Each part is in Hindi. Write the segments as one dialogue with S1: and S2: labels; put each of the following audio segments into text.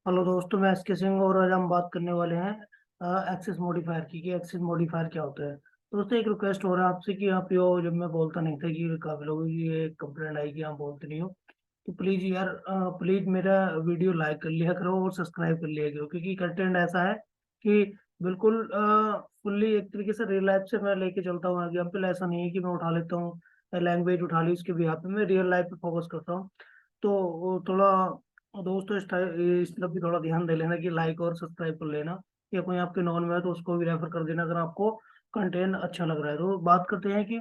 S1: हेलो दोस्तों, मैं एस के सिंह और आज हम बात करने वाले हैं एक्सेस मॉडिफायर की कि एक्सेस मॉडिफायर क्या होता है। दोस्तों, एक रिक्वेस्ट हो रहा है आपसे कि आप यो जब मैं बोलता नहीं था कि काफी लोगों की ये कंप्लेंट आई कि आप बोलते नहीं हो, तो प्लीज यार, प्लीज मेरा वीडियो लाइक कर लिया करो और सब्सक्राइब कर लिया करो, क्योंकि कंटेंट ऐसा है कि बिल्कुल फुल्ली एक तरीके से रियल लाइफ से मैं लेके चलता हूँ एग्जाम्पल। ऐसा नहीं है कि मैं उठा लेता हूँ लैंग्वेज उठा ली उसके बिहाफ पे, मैं रियल लाइफ पे फोकस करता हूँ। तो वो थोड़ा दोस्तों इस तरफ भी थोड़ा ध्यान दे लेना कि लाइक और सब्सक्राइब कर लेना, या कोई आपके नॉन में है तो उसको भी रेफर कर देना अगर आपको कंटेंट अच्छा लग रहा है। तो बात करते हैं कि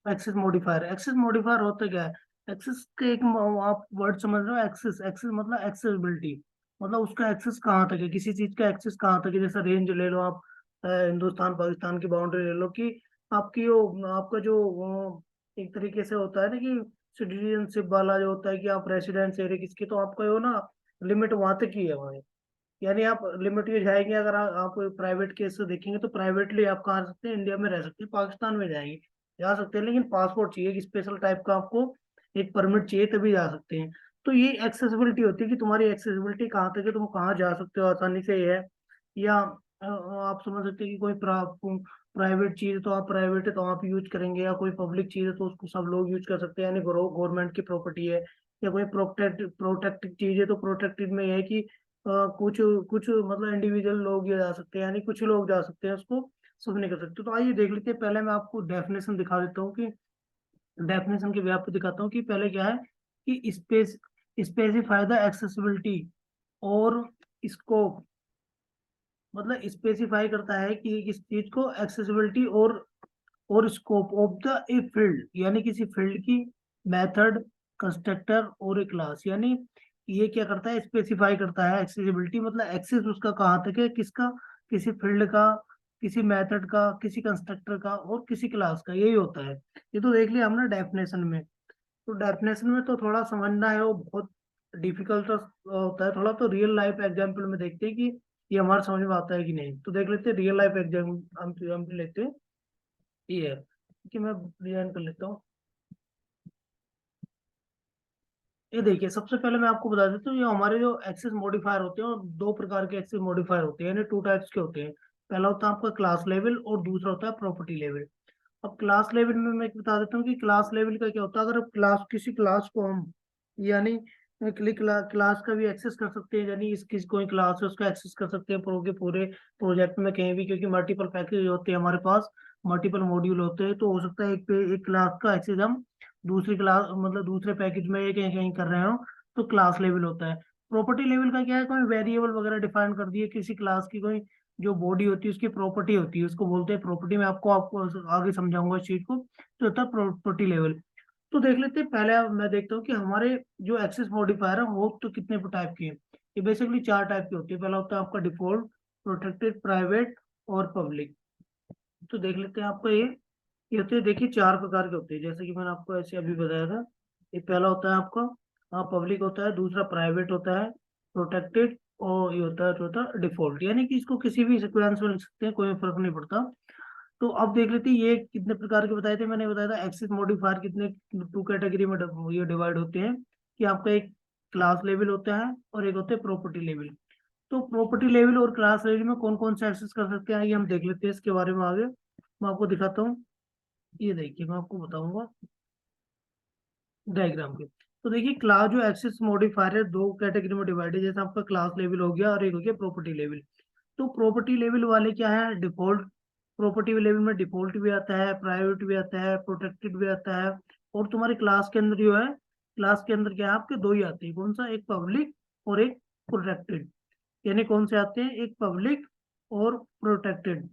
S1: एक्सेस मॉडिफायर होता क्या है। एक्सेस के एक आप वर्ड समझ रहे हो, एक्सेस एक्सेस मतलब एक्सेसिबिलिटी, मतलब उसका एक्सेस कहाँ तक है, किसी चीज का एक्सेस कहाँ तक है। जैसे रेंज ले लो आप, हिंदुस्तान पाकिस्तान की बाउंड्री ले लो कि आपकी वो आपका जो एक तरीके से होता है ना कि सिटीजनशिप वाला जो होता है कि आप रेसिडेंस एरिया किसकी, तो आपका वो ना लिमिट वहां तक ही है वहाँ। यानी आप लिमिट ये जाएंगे, अगर आप प्राइवेट केस से देखेंगे तो प्राइवेटली आप कहाँ रह सकते हैं, इंडिया में रह सकते हैं, पाकिस्तान में जाएंगे जा सकते हैं, लेकिन पासपोर्ट चाहिए, एक स्पेशल टाइप का आपको एक परमिट चाहिए तभी जा सकते हैं। तो ये एक्सेसिबिलिटी होती है कि तुम्हारी एक्सेसिबिलिटी कहाँ तक है, तुम कहाँ जा सकते हो आसानी से ये है। या आप समझ सकते हैं कि कोई प्राइवेट चीज है तो आप प्राइवेट है तो आप यूज करेंगे, या कोई पब्लिक चीज है तो उसको सब लोग यूज कर सकते हैं, यानी गवर्नमेंट की प्रॉपर्टी है, या कोई प्रोटेक्टेड चीज है तो प्रोटेक्टेड में यह है कि कुछ कुछ मतलब इंडिविजुअल लोग ये जा सकते हैं, यानी कुछ लोग जा सकते हैं, उसको सब नहीं कर सकते। तो आइए देख लेते हैं, पहले मैं आपको डेफिनेशन दिखा देता हूँ कि डेफिनेशन के भी आपको दिखाता हूँ कि पहले क्या है कि स्पेसिफाई द एक्सेसिबिलिटी और स्कोप, मतलब स्पेसिफाई करता है कि किस चीज को एक्सेसिबिलिटी और scope of the a field, यानी किसी फील्ड की मेथड, कंस्ट्रक्टर और ए क्लास। यानी ये क्या करता है, स्पेसिफाई करता है एक्सेसिबिलिटी, मतलब एक्सेस उसका कहाँ तक है, किसका, किसी फील्ड का, किसी मेथड का, किसी कंस्ट्रक्टर का और किसी क्लास का, यही होता है। ये तो देख लिया हमने डेफिनेशन में। तो डेफिनेशन में तो थोड़ा समझना है, वो बहुत डिफिकल्ट होता है थोड़ा, तो रियल लाइफ एग्जाम्पल में देखते हैं कि ये हमारे समझ में आता है कि नहीं। तो देख लेते हैं रियल लाइफ एग्जाम्पल लेते हैं। ये है कि मैं डिजाइन कर लेता हूँ। ये देखिए, सबसे पहले मैं आपको बता देता हूँ, ये हमारे जो एक्सेस मॉडिफायर होते हैं, और दो प्रकार के एक्सेस मॉडिफायर होते हैं, यानी टू टाइप्स के होते हैं। पहला होता है आपका क्लास लेवल और दूसरा होता है प्रॉपर्टी लेवल। अब क्लास लेवल में मैं बता देता हूँ कि क्लास लेवल का क्या होता है। अगर क्लास किसी क्लास को हम, यानी क्लास का भी एक्सेस कर सकते हैं, यानी इस किसी कोई क्लास है उसका एक्सेस कर सकते हैं पूरे के पूरे प्रोजेक्ट में कहीं भी, क्योंकि मल्टीपल पैकेज होते हैं हमारे पास, मल्टीपल मॉड्यूल होते हैं, तो हो सकता है एक क्लास का एक्सेस हम दूसरी क्लास मतलब दूसरे पैकेज में कहीं कहीं कर रहे हो, तो क्लास लेवल होता है। प्रॉपर्टी लेवल का क्या है, कोई वेरिएबल वगैरह डिफाइन कर दिए, किसी क्लास की कोई जो बॉडी होती है उसकी प्रॉपर्टी होती है, उसको बोलते हैं प्रॉपर्टी। मैं आपको आपको आगे समझाऊंगा इस चीज को, तो होता है प्रॉपर्टी लेवल। तो देख लेते हैं, पहले मैं देखता हूँ कि हमारे जो एक्सेस मॉडिफायर है वो तो कितने टाइप के हैं। ये बेसिकली चार टाइप के होते हैं। पहला होता है आपका डिफॉल्ट, प्रोटेक्टेड, प्राइवेट और पब्लिक। तो देख लेते हैं आपका ये होते हैं, देखिए चार प्रकार के होते हैं, जैसे कि मैंने आपको ऐसे अभी बताया था। ये पहला होता है आपका पब्लिक होता है, दूसरा प्राइवेट होता है, प्रोटेक्टेड, और ये होता है चौथा डिफॉल्ट। यानी कि इसको किसी भी सिक्वेंस में लिख सकते हैं, कोई फर्क नहीं पड़ता। तो अब देख लेते हैं ये कितने प्रकार के बताए थे, मैंने बताया था एक्सेस मॉडिफायर कितने टू कैटेगरी में ये डिवाइड होते हैं, कि आपका एक क्लास लेवल होता है और एक होता है प्रॉपर्टी लेवल। तो प्रॉपर्टी लेवल और क्लास लेवल में कौन कौन सा एक्सेस कर सकते हैं, ये हम देख लेते हैं इसके बारे में आगे। मैं आपको दिखाता हूँ, ये देखिए मैं आपको बताऊंगा डायग्राम के। तो देखिए, क्लास जो एक्सेस मॉडिफायर है दो कैटेगरी में डिवाइड है, जैसे आपका क्लास लेवल हो गया और एक हो गया प्रॉपर्टी लेवल। तो प्रॉपर्टी लेवल वाले क्या है, डिफॉल्ट। प्रॉपर्टी लेवल में डिफॉल्ट भी आता है, प्राइवेट भी आता है, प्रोटेक्टेड भी आता है। और तुम्हारी क्लास के अंदर जो है, क्लास के अंदर क्या है आपके दो ही आते हैं, कौन सा, एक पब्लिक और एक प्रोटेक्टेड। यानी कौन से आते हैं, एक पब्लिक और प्रोटेक्टेड।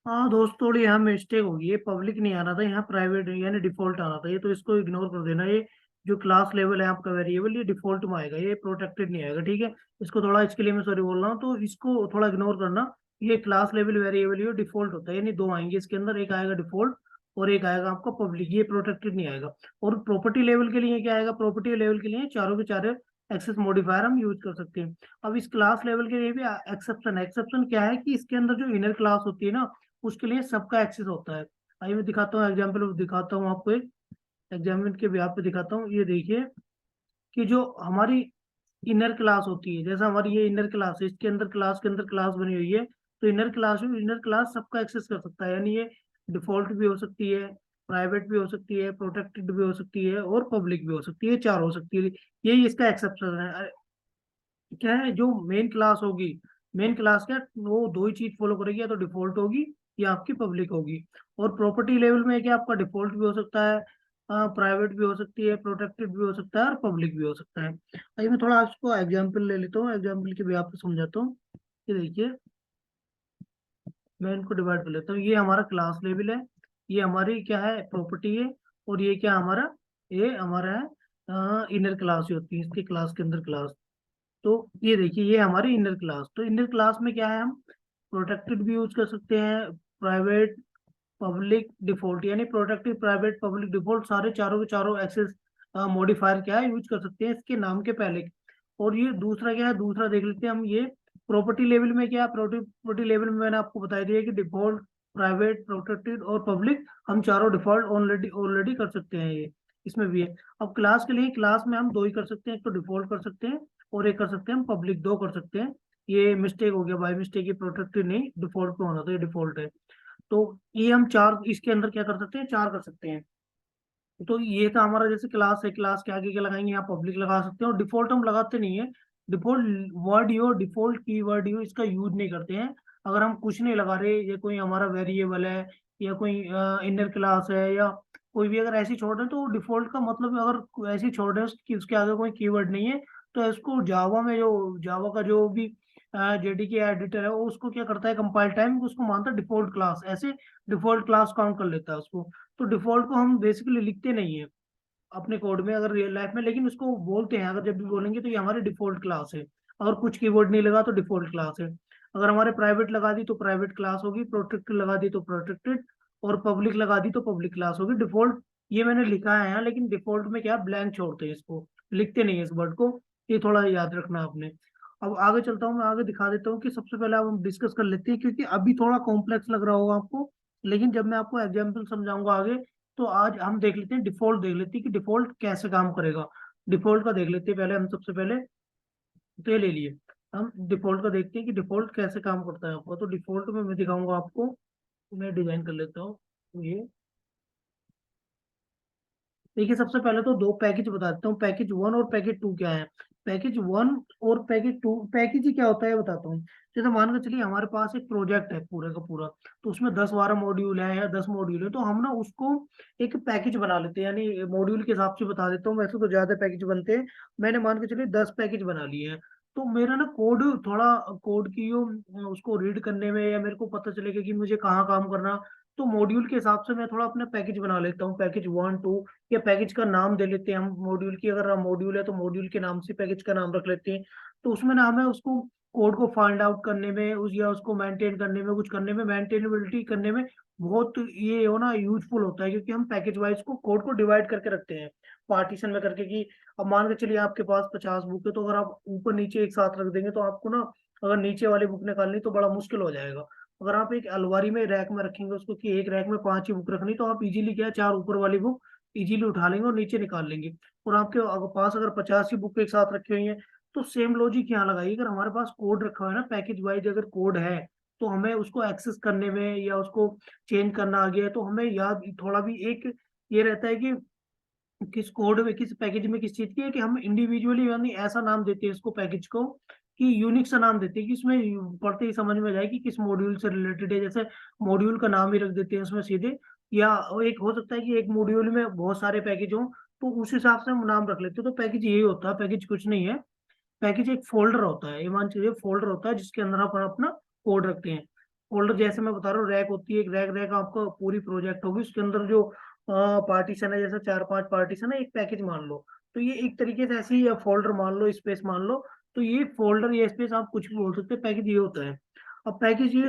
S1: हाँ दोस्त, थोड़ी यहाँ मिस्टेक होगी, ये पब्लिक नहीं आना था, यहाँ प्राइवेट यानी डिफॉल्ट आना था, ये तो इसको इग्नोर कर देना। ये जो क्लास लेवल है आपका वेरिएबल, ये डिफॉल्ट में आएगा, ये प्रोटेक्टेड नहीं आएगा, ठीक है। इसको थोड़ा, इसके लिए मैं सॉरी बोल रहा हूँ, तो इसको थोड़ा इग्नोर करना। ये क्लास लेवल वेरिएबल ये डिफॉल्ट होता है, यानी दो आएंगे इसके अंदर, एक आएगा डिफॉल्ट और एक आएगा आपका पब्लिक, ये प्रोटेक्टेड नहीं आएगा। और प्रॉपर्टी लेवल के लिए क्या आएगा, प्रॉपर्टी लेवल के लिए चारों के चारों एक्सेस मॉडिफायर हम यूज कर सकते हैं। अब इस क्लास लेवल के लिए भी एक्सेप्शन है। एक्सेप्शन क्या है कि इसके अंदर जो इनर क्लास होती है ना, उसके लिए सबका एक्सेस होता है। आइए मैं दिखाता हूँ एग्जाम्पल दिखाता हूँ आपको एक। एग्जाम्पल के भी पे दिखाता हूँ। ये देखिए कि जो हमारी इनर क्लास होती है, जैसे हमारी ये इनर क्लास है, इसके अंदर क्लास के अंदर क्लास बनी हुई है, तो इनर क्लास सबका एक्सेस कर सकता है, यानी ये डिफॉल्ट भी हो सकती है, प्राइवेट भी हो सकती है, प्रोटेक्टेड भी हो सकती है और पब्लिक भी हो सकती है, चार हो सकती है। यही इसका एक्सेप्शन है। क्या है, जो मेन क्लास होगी, मेन क्लास क्या वो दो ही चीज फॉलो करेगी, या तो डिफॉल्ट होगी या आपकी पब्लिक होगी। और प्रॉपर्टी लेवल में क्या आपका डिफॉल्ट भी हो सकता है, प्राइवेट भी हो सकती है, प्रोटेक्टेड भी हो सकता है और पब्लिक भी हो सकता है। अभी मैं थोड़ा आपको एग्जांपल ले लेता हूँ, एग्जांपल के भी आपको समझाता हूँ। ये देखिए, मैं इनको डिवाइड कर लेता हूँ। ये हमारा क्लास लेवल है, ये हमारी क्या है प्रॉपर्टी है, और ये क्या हमारा, ये हमारा है इनर क्लास ही होती है, इसकी क्लास के अंदर क्लास। तो ये देखिए, ये हमारी इनर क्लास। तो इनर क्लास में क्या है, हम प्रोटेक्टेड भी यूज कर सकते हैं, प्राइवेट, पब्लिक, डिफॉल्ट, यानी प्रोटेक्टेड, प्राइवेट, पब्लिक, डिफॉल्ट सारे चारों के चारों एक्सेस मॉडिफायर क्या है यूज कर सकते हैं इसके नाम के पहले। और ये दूसरा क्या है, दूसरा देख लेते हैं हम। ये प्रॉपर्टी लेवल में क्या, प्रॉपर्टी लेवल में मैंने आपको बता दिया कि डिफॉल्ट, प्राइवेट, प्रोटेक्टेड और पब्लिक, हम चारों डिफॉल्ट ऑलरेडी ऑलरेडी कर सकते हैं, ये इसमें भी है। अब क्लास के लिए, क्लास में हम दो ही कर सकते हैं, एक तो डिफॉल्ट कर सकते हैं और एक कर सकते हैं हम पब्लिक, दो कर सकते हैं। ये मिस्टेक हो गया, बाय मिस्टेक, ये प्रोटेक्टेड नहीं डिफॉल्ट पे होना था, ये डिफॉल्ट है। तो ये हम चार इसके अंदर क्या कर सकते हैं, चार कर सकते हैं। तो ये था हमारा, जैसे क्लास है, क्लास के आगे क्या लगाएंगे, यहाँ पब्लिक लगा सकते हैं। और डिफॉल्ट हम लगाते नहीं है, डिफॉल्ट वर्ड यो, डिफॉल्ट की वर्ड यो, इसका यूज नहीं करते हैं। अगर हम कुछ नहीं लगा रहे, ये कोई हमारा वेरिएबल है या कोई इनर क्लास है या कोई भी अगर ऐसी छोड़ रहे हैं, तो डिफॉल्ट का मतलब अगर ऐसी छोड़ रहे हैं कि उसके आगे कोई कीवर्ड नहीं है, तो इसको जावा में, जो जावा का जो भी जेडीके एडिटर है, वो उसको क्या करता है, कंपाइल टाइम उसको मानता है डिफॉल्ट क्लास, ऐसे डिफॉल्ट क्लास काउंट कर लेता है उसको। तो डिफॉल्ट को हम बेसिकली लिखते नहीं है अपने कोड में अगर रियल लाइफ में, लेकिन उसको बोलते हैं, अगर जब भी बोलेंगे तो ये हमारी डिफॉल्ट क्लास है। अगर कुछ कीवर्ड नहीं लगा तो डिफॉल्ट क्लास है। अगर हमारे प्राइवेट लगा दी तो प्राइवेट क्लास होगी, प्रोटेक्टेड लगा दी तो प्रोटेक्टेड, और पब्लिक लगा दी तो पब्लिक क्लास होगी। डिफॉल्ट ये मैंने लिखा है यहाँ, लेकिन डिफॉल्ट में क्या ब्लैंक छोड़ते हैं, इसको लिखते नहीं है इस वर्ड को। ये थोड़ा याद रखना आपने। अब आगे चलता हूँ, मैं आगे दिखा देता हूँ कि सबसे पहले अब हम डिस्कस कर लेते हैं, क्योंकि अभी थोड़ा कॉम्प्लेक्स लग रहा होगा आपको, लेकिन जब मैं आपको एग्जाम्पल समझाऊंगा आगे, तो आज हम देख लेते हैं डिफॉल्ट, देख लेते हैं कि डिफॉल्ट कैसे काम करेगा। डिफॉल्ट का देख लेते हैं पहले हम, सबसे पहले तो ये ले लिए। हम डिफॉल्ट का देखते हैं कि डिफॉल्ट कैसे काम करता है आपको। तो डिफॉल्ट में मैं दिखाऊंगा आपको, मैं डिजाइन कर लेता हूँ ये। देखिए, सबसे पहले तो दो पैकेज बता देता हूँ, पैकेज वन और पैकेज टू क्या है। पैकेज वन और पैकेज टू, पैकेज ही क्या होता है बताता हूँ। जैसे मान के चलिए हमारे पास एक प्रोजेक्ट है पूरा का पूरा, तो उसमें 10-12 मॉड्यूल है या 10 मॉड्यूल है, तो हम ना उसको एक पैकेज बना लेते हैं, यानी मॉड्यूल के हिसाब से बता देता हूँ, वैसे तो ज्यादा पैकेज बनते हैं। मैंने मान के चलिए 10 पैकेज बना लिए हैं। तो मेरा ना कोड थोड़ा, कोड की जो उसको रीड करने में, या मेरे को पता चलेगा कि मुझे कहाँ काम करना, तो मॉड्यूल के हिसाब से मैं थोड़ा अपना पैकेज बना लेता हूँ, पैकेज वन टू, या पैकेज का नाम दे लेते हैं हम मॉड्यूल की, अगर मॉड्यूल है तो मॉड्यूल के नाम से पैकेज का नाम रख लेते हैं। तो उसमें ना हमें उसको कोड को फाइंड आउट करने में, उस या उसको मेंटेन करने में, कुछ करने में, मेंटेनेबिलिटी करने में बहुत ये हो ना यूजफुल होता है, क्योंकि हम पैकेज वाइज को कोड को डिवाइड करके रखते हैं, पार्टीशन में करके। कि अब मान के चलिए आपके पास 50 बुक है, तो अगर आप ऊपर नीचे एक साथ रख देंगे तो आपको ना, अगर नीचे वाली बुक निकालनी तो बड़ा मुश्किल हो जाएगा। अगर आप एक अलमारी में रैक में रखेंगे उसको, कि एक रैक में 5 ही बुक रखनी, तो आप इजीली क्या है, चार ऊपर वाली बुक इजीली उठा लेंगे और नीचे निकाल लेंगे। और आपके पास अगर 50 ही बुक एक साथ रखी हुई है, तो सेम लॉजिक यहाँ लगाइए। अगर हमारे पास कोड रखा हुआ है ना पैकेज वाइज, अगर कोड है, तो हमें उसको एक्सेस करने में या उसको चेंज करना आ गया है, तो हमें याद थोड़ा भी एक ये रहता है कि किस कोड में, किस पैकेज में किस चीज की है, कि हम इंडिविजुअली यानी ऐसा नाम देते हैं इसको, पैकेज को, कि यूनिक सा नाम देते हैं, कि इसमें पढ़ते ही समझ में जाए कि किस मॉड्यूल से रिलेटेड है। जैसे मॉड्यूल का नाम ही रख देते हैं उसमें सीधे, या एक हो सकता है कि एक मॉड्यूल में बहुत सारे पैकेज हों, तो उस हिसाब से हम नाम रख लेते हैं। तो पैकेज यही होता है, पैकेज कुछ नहीं है। पैकेज एक फोल्डर होता है, ये मान चलिए फोल्डर होता है, जिसके अंदर आप अपना कोड रखते हैं। फोल्डर जैसे मैं बता रहा हूँ, रैक होती है एक, रैक रैक आपका पूरी प्रोजेक्ट होगी, उसके अंदर जो पार्टीशन है, जैसे 4-5 पार्टीशन है, एक पैकेज मान लो, तो ये एक तरीके से ऐसे ही फोल्डर मान लो, स्पेस मान लो। तो ये फोल्डर या स्पेस आप कुछ भी बोल सकते हैं, पैकेज ये होता है। अब पैकेज ये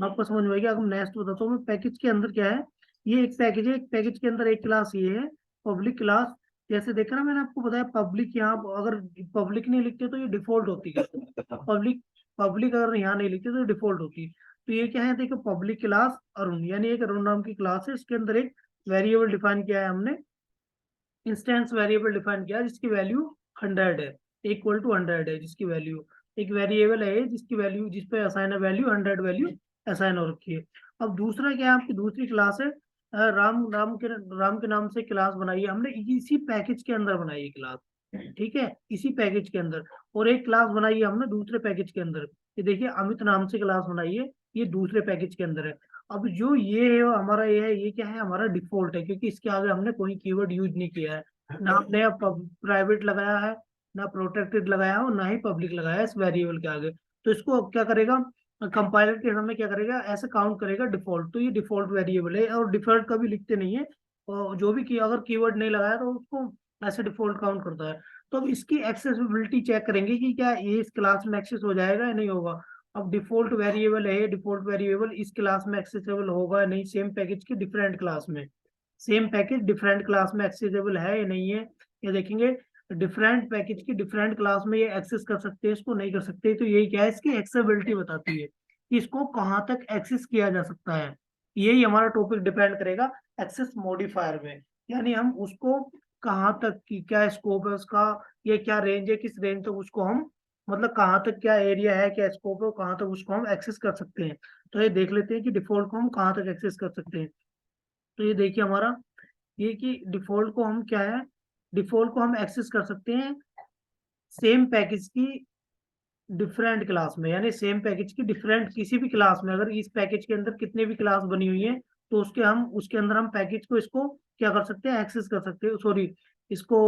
S1: आपको समझ में आएगा। अगर नेक्स्ट बताता हूँ मैं, पैकेज के अंदर क्या है। ये एक पैकेज है, एक पैकेज के अंदर एक क्लास ये है, पब्लिक क्लास। जैसे देखा ना मैंने आपको बताया, पब्लिक यहाँ अगर पब्लिक नहीं लिखते तो ये डिफॉल्ट होती है, पब्लिक, पब्लिक अगर यहाँ नहीं लिखते तो डिफॉल्ट होती है। तो ये क्या है, देखो पब्लिक क्लास अरुण, यानी एक अरुण नाम की क्लास है, इसके अंदर एक वेरिएबल डिफाइन किया है हमने, इंस्टेंस वेरिएबल डिफाइन किया जिसकी वैल्यू 100 है, इक्वल टू 100 है जिसकी वैल्यू, एक वेरिएबल है जिसकी वैल्यू, जिस पे असाइन है वैल्यू 100 वैल्यू असाइन हो रखी है। अब दूसरा क्या है, आपकी दूसरी क्लास है राम के नाम से क्लास बनाई है हमने, इसी पैकेज के अंदर बनाई है क्लास, ठीक है, इसी पैकेज के अंदर। और एक क्लास बनाई है हमने दूसरे पैकेज के अंदर, ये देखिए अमित नाम से क्लास बनाई है, ये दूसरे पैकेज के अंदर है। अब जो ये है हमारा, ये है, ये क्या है, हमारा डिफॉल्ट है, क्योंकि इसके आगे हमने कोई कीवर्ड यूज नहीं किया है, ना हमने प्राइवेट लगाया है, ना प्रोटेक्टेड लगाया है, और ना ही पब्लिक लगाया है इस वेरिएबल के आगे। तो इसको अब क्या करेगा, कंपाइलर के समय क्या करेगा, ऐसे काउंट करेगा डिफॉल्ट, तो ये डिफॉल्ट वेरिएबल है, और डिफॉल्ट कभी लिखते नहीं है, और जो भी अगर कीवर्ड नहीं लगाया तो उसको ऐसे डिफॉल्ट काउंट करता है। तो अब इसकी एक्सेसिबिलिटी चेक करेंगे कि क्या ये इस क्लास में एक्सेस हो जाएगा या नहीं होगा। अब डिफॉल्ट वेरिएबल है, डिफॉल्ट वेरिएबल इस क्लास में एक्सेसिबल होगा या नहीं, सेम पैकेज की डिफरेंट क्लास में, सेम पैकेज डिफरेंट क्लास में एक्सेसिबल है या नहीं है, ये देखेंगे। डिफरेंट पैकेज की डिफरेंट क्लास में ये एक्सेस कर सकते हैं, इसको नहीं कर सकते, तो यही क्या है, इसकी एक्सेसिबिलिटी बताती है कि इसको कहाँ तक एक्सेस किया जा सकता है। यही हमारा टॉपिक डिपेंड करेगा एक्सेस मॉडिफायर में, यानी हम उसको कहाँ तक की क्या स्कोप है उसका, ये क्या रेंज है, किस रेंज तक उसको हम, मतलब कहाँ तक क्या एरिया है, क्या स्कोप है, कहाँ तक उसको हम एक्सेस कर सकते हैं। तो ये देख लेते हैं कि डिफॉल्ट को हम कहाँ तक एक्सेस कर सकते हैं। तो ये देखिए हमारा, ये कि डिफॉल्ट को हम क्या है, डिफॉल्ट को हम एक्सेस कर सकते हैं सेम पैकेज की डिफरेंट क्लास में, यानी सेम पैकेज की डिफरेंट किसी भी क्लास में, अगर इस पैकेज के अंदर कितने भी क्लास बनी हुई है, तो उसके अंदर हम पैकेज को इसको क्या कर सकते हैं, एक्सेस कर सकते हैं, सॉरी, इसको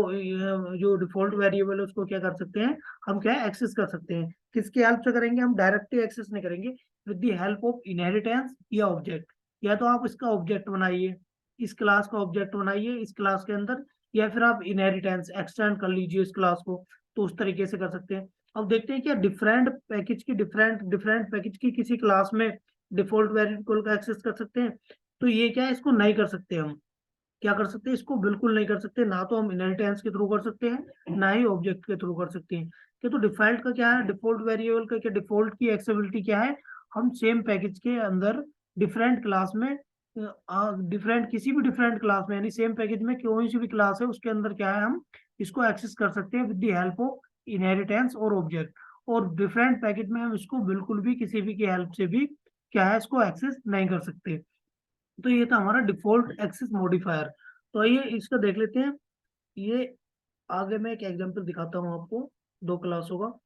S1: जो डिफॉल्ट वेरिएबल है उसको क्या कर सकते हैं, हम क्या एक्सेस कर सकते हैं। किसकी हेल्प से करेंगे, हम डायरेक्टली एक्सेस नहीं करेंगे, with the help of inheritance या ऑब्जेक्ट। या तो आप इसका ऑब्जेक्ट बनाइए, इस क्लास का ऑब्जेक्ट बनाइए इस क्लास के अंदर, या फिर आप इनहेरिटेंस एक्सटेंड कर लीजिए इस क्लास को, तो उस तरीके से कर सकते हैं। अब देखते हैं क्या डिफरेंट पैकेज की डिफरेंट पैकेज की किसी क्लास में डिफॉल्ट वेरिएबल का एक्सेस कर सकते हैं। तो ये क्या है, इसको नहीं कर सकते हम, क्या कर सकते हैं, इसको बिल्कुल नहीं कर सकते, ना तो हम इनहेरिटेंस के थ्रू कर सकते हैं, ना ही ऑब्जेक्ट के थ्रू कर सकते हैं। कि तो डिफॉल्ट का क्या है, डिफॉल्ट वेरिएबल का क्या, डिफॉल्ट की एक्सेसिबिलिटी क्या है, हम सेम पैकेज के अंदर डिफरेंट क्लास में, डिफरेंट किसी भी डिफरेंट क्लास में, यानी सेम पैकेज में कोई सी भी क्लास है उसके अंदर क्या है, हम इसको एक्सेस कर सकते हैं with the help of inheritance और ऑब्जेक्ट। और डिफरेंट पैकेज में हम इसको बिल्कुल भी किसी भी की हेल्प से भी क्या है, इसको एक्सेस नहीं कर सकते। तो ये था हमारा डिफॉल्ट एक्सेस मॉडिफायर। तो आइए इसका देख लेते हैं। ये आगे मैं एक एग्जांपल दिखाता हूँ आपको, दो क्लासों का।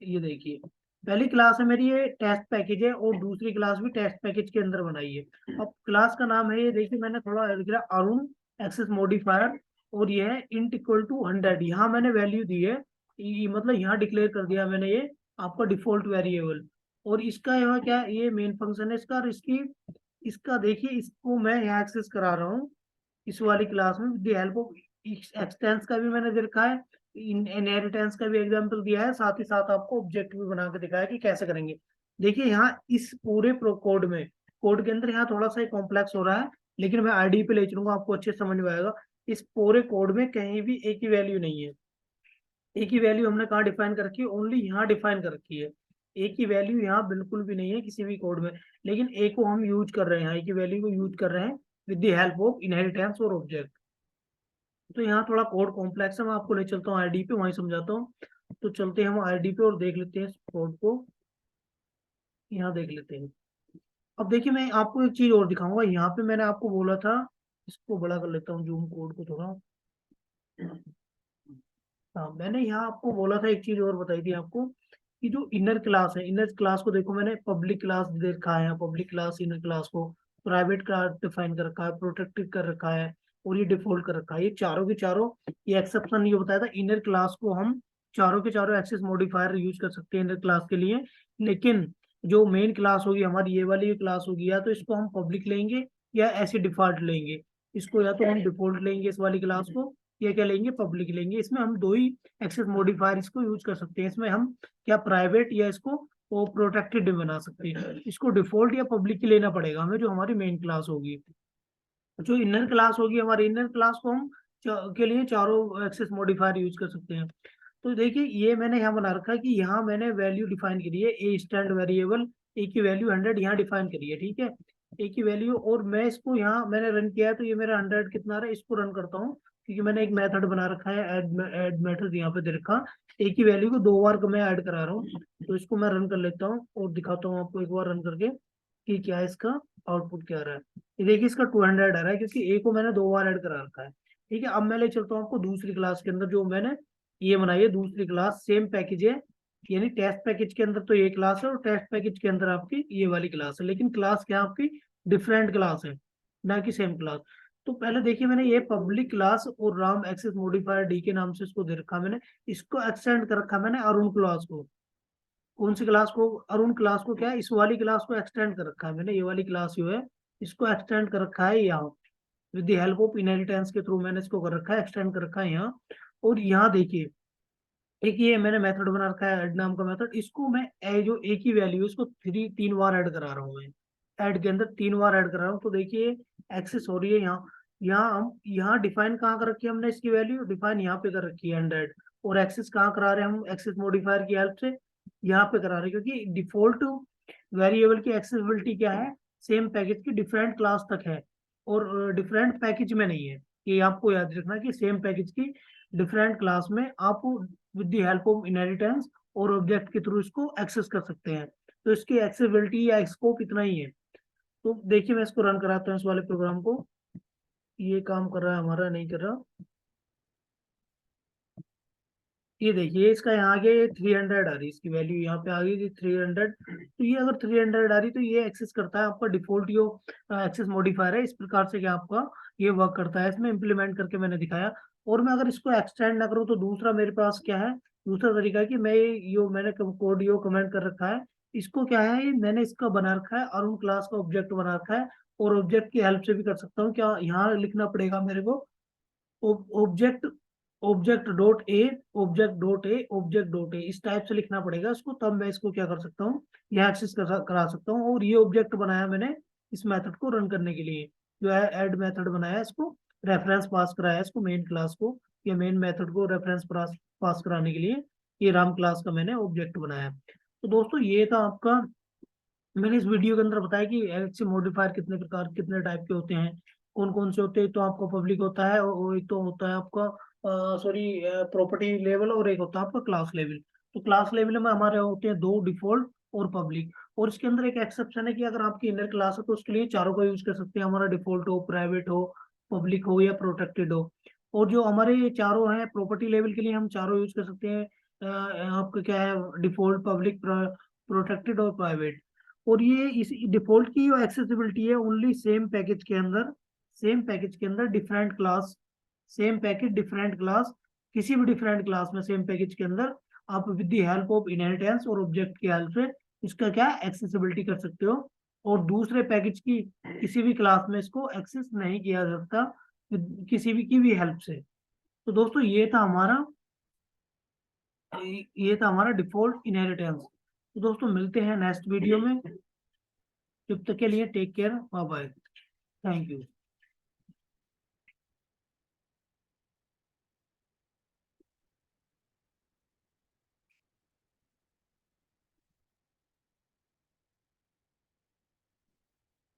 S1: ये देखिए, पहली क्लास है मेरी, ये टेस्ट पैकेज है, और दूसरी क्लास भी टेस्ट पैकेज के अंदर बनाई है। अब क्लास का नाम है, ये देखिए मैंने थोड़ा लिख दिया अरुण एक्सेस मॉडिफायर, और ये है इंट इक्वल टू 100, यहाँ मैंने वैल्यू दी है, मतलब यहाँ डिक्लेयर कर दिया मैंने ये आपका डिफॉल्ट वेरिएबल। और इसका यहाँ क्या, ये मेन फंक्शन है इसका, और इसका देखिए, इसको मैं यहाँ एक्सेस करा रहा हूँ इस वाली क्लास में with the help of expanse का भी मैंने दे रखा है, इनहेरिटेंस का भी एग्जांपल दिया है, साथ ही साथ आपको ऑब्जेक्ट भी बना के दिखाया कि कैसे करेंगे। देखिए यहाँ इस पूरे कोड में, कोड के अंदर यहाँ थोड़ा सा कॉम्प्लेक्स हो रहा है, लेकिन मैं आईडी पे ले चलूंगा, आपको अच्छे समझ में आएगा। इस पूरे कोड में कहीं भी एक ही वैल्यू नहीं है, एक ही वैल्यू हमने कहाँ डिफाइन कर रखी है, ओनली यहाँ डिफाइन कर रखी है। एक ही वैल्यू यहाँ बिल्कुल भी नहीं है किसी भी कोड में, लेकिन ए को हम यूज कर रहे हैं, एक ही वैल्यू को यूज कर रहे हैं with the help of inheritance और ऑब्जेक्ट। तो यहाँ थोड़ा कोड कॉम्प्लेक्स है, मैं आपको ले चलता हूँ आईडी पे, वहीं समझाता हूँ। तो चलते हैं हम आईडी पे और देख लेते हैं इस कोड को, यहाँ देख लेते हैं। अब देखिए मैं आपको एक चीज और दिखाऊंगा, यहाँ पे मैंने आपको बोला था, इसको बड़ा कर लेता हूँ जूम कोड को थोड़ा। हाँ, मैंने यहाँ आपको बोला था, एक चीज और बताई थी आपको, कि जो इनर क्लास है, इनर क्लास को देखो मैंने पब्लिक क्लास दे रखा है, पब्लिक क्लास इनर क्लास को, प्राइवेट क्लास डिफाइन कर रखा है, प्रोटेक्टेड कर रखा है, और ये डिफॉल्ट कर रखा है, ये चारों के चारों। ये एक्सेप्शन ये बताया था, इनर क्लास को हम चारों के चारों एक्सेस मॉडिफायर यूज कर सकते हैं इनर क्लास के लिए। लेकिन जो मेन क्लास होगी हमारी, ये वाली क्लास होगी, या तो इसको हम पब्लिक लेंगे या ऐसे डिफॉल्ट लेंगे, इसको या तो हम डिफॉल्ट लेंगे इस वाली क्लास को, या क्या लेंगे, पब्लिक लेंगे। इसमें हम दो ही एक्सेस मॉडिफायर इसको यूज कर सकते हैं, इसमें हम क्या प्राइवेट या इसको वो प्रोटेक्टेड बना सकते हैं। इसको डिफॉल्ट या पब्लिक की लेना पड़ेगा हमें, जो हमारी मेन क्लास होगी। जो इनर क्लास होगी हमारी, इनर क्लास को हम के लिए चारों एक्सेस मॉडिफायर यूज कर सकते हैं। तो देखिए ये मैंने यहाँ बना रखा है कि यहाँ मैंने वैल्यू डिफाइन करी है, ए स्टैंड वेरिएबल, ए की वैल्यू 100 यहाँ डिफाइन करी है, ठीक है, ए की वैल्यू। और मैं इसको यहाँ मैंने रन किया है, तो ये मेरा 100 कितना आ रहा है, इसको रन करता हूँ, क्योंकि मैंने एक मेथड बना रखा है, ऐड मेथड यहाँ पे दे रखा, एक ही वैल्यू को 2 बार को मैं ऐड करा रहा हूँ। तो इसको मैं रन कर लेता हूँ और दिखाता हूँ आपको एक बार रन करके कि क्या इसका आउटपुट क्या आ रहा है। ये देखिए इसका 200 आ रहा है, क्योंकि ए को मैंने 2 बार ऐड करा रखा है। ठीक है, अब मैं ले चलता हूँ आपको दूसरी क्लास के अंदर, जो मैंने ये बनाई है दूसरी क्लास, सेम पैकेज है, यानी टेस्ट पैकेज के अंदर तो ये क्लास है और टेस्ट पैकेज के अंदर आपकी ये वाली क्लास है, लेकिन क्लास क्या है आपकी, डिफरेंट क्लास है, ना कि सेम क्लास। तो पहले देखिए मैंने ये पब्लिक क्लास और राम एक्सेस मॉडिफायर डी के नाम से इसको दे रखा मैंने, इसको एक्सटेंड कर रखा मैंने अरुण क्लास को। कौन सी क्लास को, अरुण क्लास को, क्या है, इस वाली क्लास को एक्सटेंड कर रखा है मैंने, ये वाली क्लास जो है इसको एक्सटेंड कर रखा है यहाँ, with the help of inheritance के थ्रू मैंने इसको कर रखा है, एक्सटेंड कर रखा है यहाँ। और यहाँ देखिए एक ये मैंने मेथड बना रखा है ऐड नाम का मेथड, इसको मैं जो एक ही वैल्यू इसको 3 बार ऐड करा रहा हूँ मैं, ऐड के अंदर 3 बार ऐड कर रहा हूँ। तो देखिए एक्सेस हो रही है यहाँ, हम यहाँ डिफाइन कहाँ कर रखी है हमने, इसकी वैल्यू डिफाइन यहाँ पे कर रखी है 100, और एक्सेस कहाँ करा रहे हैं हम, एक्सेस मॉडिफायर की हेल्प से यहाँ पे करा रहे हैं, क्योंकि डिफॉल्ट वेरिएबल की एक्सेसिबिलिटी क्या है, सेम पैकेज की डिफरेंट क्लास तक है और डिफरेंट पैकेज में नहीं है। ये आपको याद रखना कि सेम पैकेज की डिफरेंट क्लास में आप with the help of inheritance और ऑब्जेक्ट के थ्रू इसको एक्सेस कर सकते हैं। तो इसकी एक्सेसिबिलिटी या स्कोप इतना ही है। तो देखिए मैं इसको रन कराता हूँ इस वाले प्रोग्राम को, ये काम कर रहा है हमारा, नहीं कर रहा। ये देखिए इसका यहाँ आगे 300 आ रही है, इसकी वैल्यू यहाँ पे आ गई थी 300। तो ये अगर 300 आ रही तो ये एक्सेस करता है आपका डिफॉल्ट जो एक्सेस मॉडिफायर है, इस प्रकार से क्या आपका ये वर्क करता है, इसमें इम्प्लीमेंट करके मैंने दिखाया। और मैं अगर इसको एक्सटेंड ना करूँ तो दूसरा मेरे पास क्या है, दूसरा तरीका है कि मैं यो मैंने कोड यो कमेंट कर रखा है, इसको क्या है, मैंने इसका बना रखा है अरुण क्लास का ऑब्जेक्ट बना रखा है, और ऑब्जेक्ट की हेल्प से भी कर सकता हूँ। क्या यहाँ लिखना पड़ेगा मेरे को, object object dot A, object dot A, object dot A, इस टाइप से लिखना पड़ेगा इसको, तब मैं इसको क्या कर सकता हूँ, यह एक्सेस करा सकता हूँ। और ये ऑब्जेक्ट बनाया मैंने इस मेथड को रन करने के लिए, जो है ऐड मेथड बनाया, इसको रेफरेंस पास कराया इसको मेन क्लास को, या मेन मेथड को रेफरेंस पास कराने के लिए ये राम क्लास का मैंने ऑब्जेक्ट बनाया। तो दोस्तों ये था आपका, मैंने इस वीडियो के अंदर बताया कि एलएचसी मॉडिफायर कितने प्रकार, कितने टाइप के होते हैं, कौन कौन से होते हैं। तो आपका पब्लिक होता है, और एक तो होता है आपका सॉरी प्रॉपर्टी लेवल, और एक होता है आपका क्लास लेवल। तो क्लास लेवल में हमारे होते हैं 2, डिफॉल्ट और पब्लिक। और इसके अंदर एक एक्सेप्शन है कि अगर आपकी इनर क्लास है तो उसके लिए चारों का यूज कर सकते हैं, हमारा डिफॉल्ट हो, प्राइवेट हो, पब्लिक हो या प्रोटेक्टेड हो। और जो हमारे ये चारों हैं प्रॉपर्टी लेवल के लिए हम चारों यूज कर सकते हैं, आपका क्या है, डिफॉल्ट, पब्लिक, प्रोटेक्टेड और प्राइवेट। और ये इस डिफॉल्ट की जो एक्सेसिबिलिटी है ओनली सेम पैकेज के अंदर, सेम पैकेज के अंदर different class, same package different class, किसी भी डिफरेंट क्लास में सेम पैकेज के अंदर आप with the help of inheritance और ऑब्जेक्ट की हेल्प से इसका क्या एक्सेसिबिलिटी कर सकते हो। और दूसरे पैकेज की किसी भी क्लास में इसको एक्सेस नहीं किया जा सकता किसी भी की भी हेल्प से। तो दोस्तों ये था हमारा डिफॉल्ट इनहेरिटेंस। तो दोस्तों मिलते हैं नेक्स्ट वीडियो में, जब तक के लिए take care, bye bye, thank you.